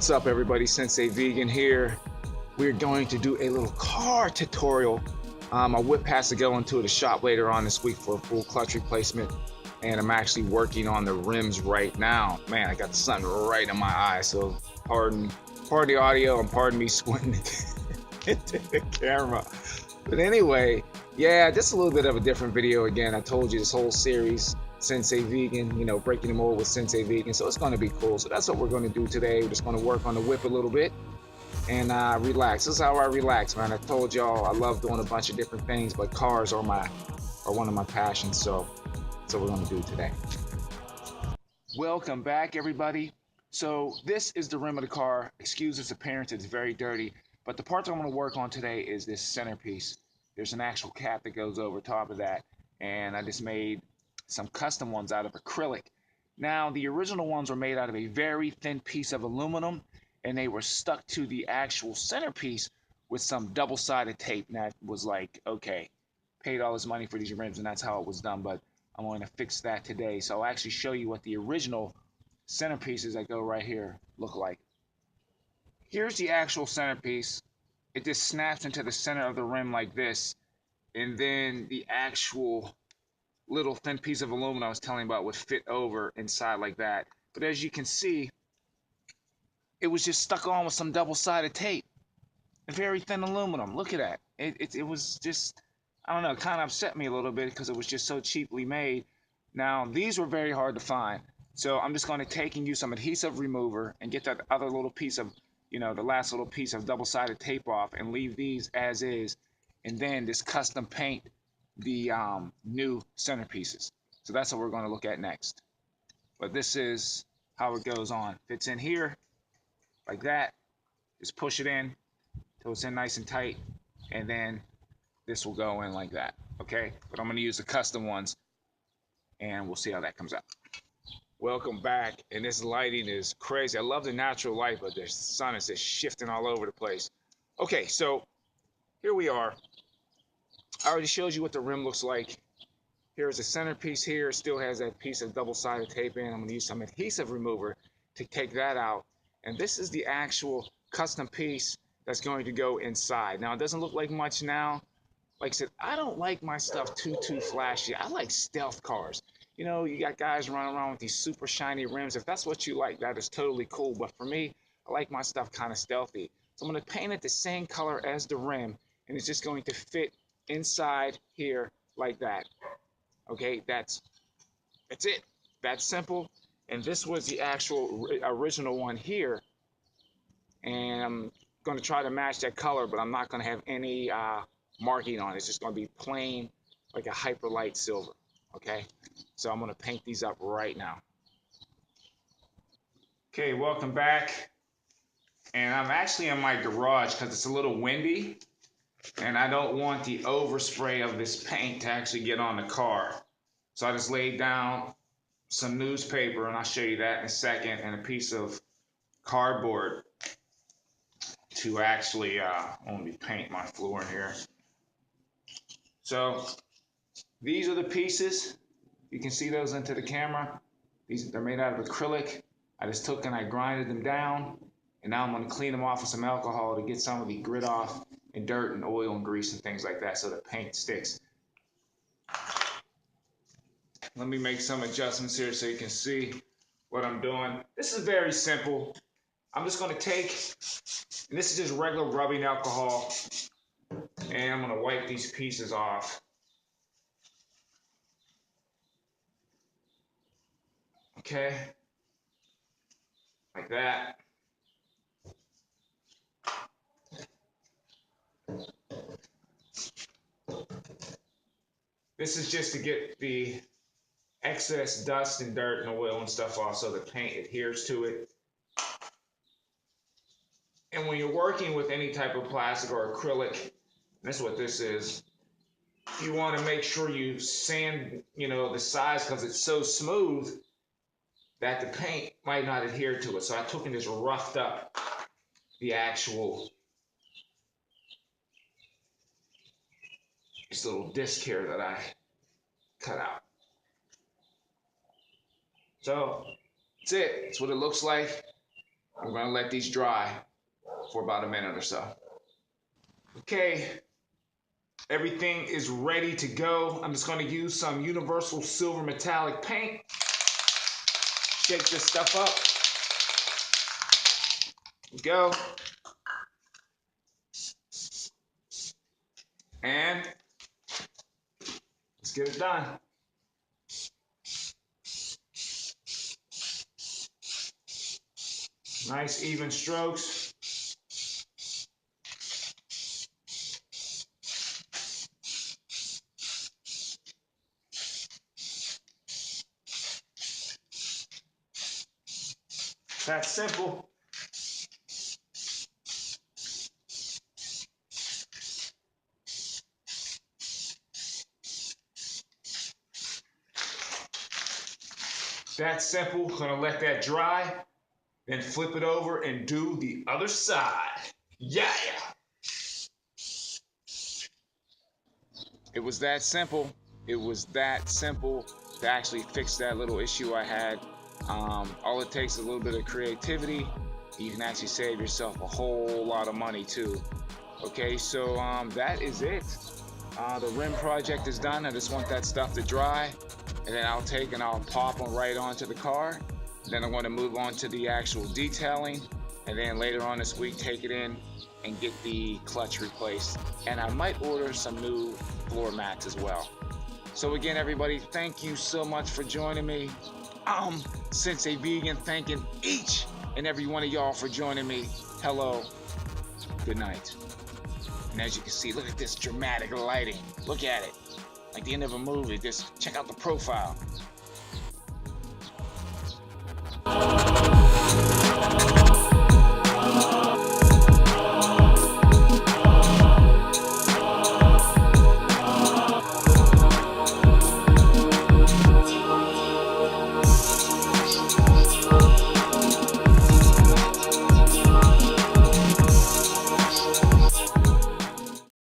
What's up everybody, Sensei Vegan here. We're going to do a little car tutorial. My whip has to go into the shop later on this week for a full clutch replacement, and I'm actually working on the rims right now. Man, I got the sun right in my eye, so pardon the audio and pardon me squinting into the camera. But anyway, yeah, just a little bit of a different video again. I told you this whole series, Sensei Vegan, you know, breaking the mold with Sensei Vegan, so it's going to be cool. So that's what we're going to do today. We're just going to work on the whip a little bit and relax. This is how I relax, man. I told y'all I love doing a bunch of different things, but cars are one of my passions, so that's what we're going to do today. Welcome back, everybody. So this is the rim of the car. Excuse its appearance, it's very dirty, but the part that I'm going to work on today is this centerpiece. There's an actual cap that goes over top of that, and I just made some custom ones out of acrylic. Now, the original ones were made out of a very thin piece of aluminum, and they were stuck to the actual centerpiece with some double-sided tape. And that was like, okay, paid all this money for these rims, and that's how it was done, but I'm going to fix that today. So I'll actually show you what the original centerpieces that go right here look like. Here's the actual centerpiece. It just snaps into the center of the rim like this, and then the actual little thin piece of aluminum I was telling you about would fit over inside like that. But as you can see, it was just stuck on with some double-sided tape. Very thin aluminum. Look at that. It was just, I don't know, it kind of upset me a little bit because it was just so cheaply made. Now, these were very hard to find. So I'm just going to take and use some adhesive remover and get that other little piece of, you know, the last little piece of double-sided tape off and leave these as is. And then just custom paint the new centerpieces. So that's what we're going to look at next. But this is how it goes on. Fits in here like that. Just push it in till it's in nice and tight, and then this will go in like that. Okay, but I'm going to use the custom ones, and we'll see how that comes out. Welcome back, and this lighting is crazy. I love the natural light, but the sun is just shifting all over the place. Okay, so here we are. I already showed you what the rim looks like. Here's the centerpiece here. It still has that piece of double-sided tape in. I'm going to use some adhesive remover to take that out. And this is the actual custom piece that's going to go inside. Now, it doesn't look like much now. Like I said, I don't like my stuff too flashy. I like stealth cars. You know, you got guys running around with these super shiny rims. If that's what you like, that is totally cool. But for me, I like my stuff kind of stealthy. So I'm going to paint it the same color as the rim, and it's just going to fit inside here like that. Okay, that's it. That's simple. And this was the actual original one here, and I'm going to try to match that color, but I'm not going to have any marking on it. It's just going to be plain, like a hyper light silver. Okay, so I'm going to paint these up right now. Okay, welcome back. And I'm actually in my garage because it's a little windy, and I don't want the overspray of this paint to actually get on the car. So I just laid down some newspaper, and I'll show you that in a second, and a piece of cardboard to actually only paint my floor in here. So these are the pieces. You can see those into the camera. They're made out of acrylic. I just took and I grinded them down, and now I'm going to clean them off with some alcohol to get some of the grit off and dirt and oil and grease and things like that so the paint sticks. Let me make some adjustments here so you can see what I'm doing. This is very simple. I'm just going to take, and this is just regular rubbing alcohol, and I'm going to wipe these pieces off. Okay, like that. This is just to get the excess dust and dirt and oil and stuff off so the paint adheres to it. And when you're working with any type of plastic or acrylic, this is what this is, you want to make sure you sand, you know, the sides because it's so smooth that the paint might not adhere to it. So I took and just roughed up the actual, this little disc here that I cut out. So that's it. That's what it looks like. I'm gonna let these dry for about a minute or so. Okay, everything is ready to go. I'm just gonna use some Universal Silver Metallic paint. Shake this stuff up. Go. And let's get it done. Nice even strokes. That's simple. That's simple. Gonna let that dry, then flip it over and do the other side. Yeah. It was that simple. It was that simple to actually fix that little issue I had. All it takes is a little bit of creativity. You can actually save yourself a whole lot of money too. Okay, so that is it. The rim project is done. I just want that stuff to dry, and then I'll take and I'll pop them right onto the car. Then I'm going to move on to the actual detailing, and then later on this week take it in and get the clutch replaced. And I might order some new floor mats as well. So again, everybody, thank you so much for joining me. Sensei Vegan, thanking each and every one of y'all for joining me. Hello, good night. And as you can see, look at this dramatic lighting. Look at it, like the end of a movie. Just check out the profile.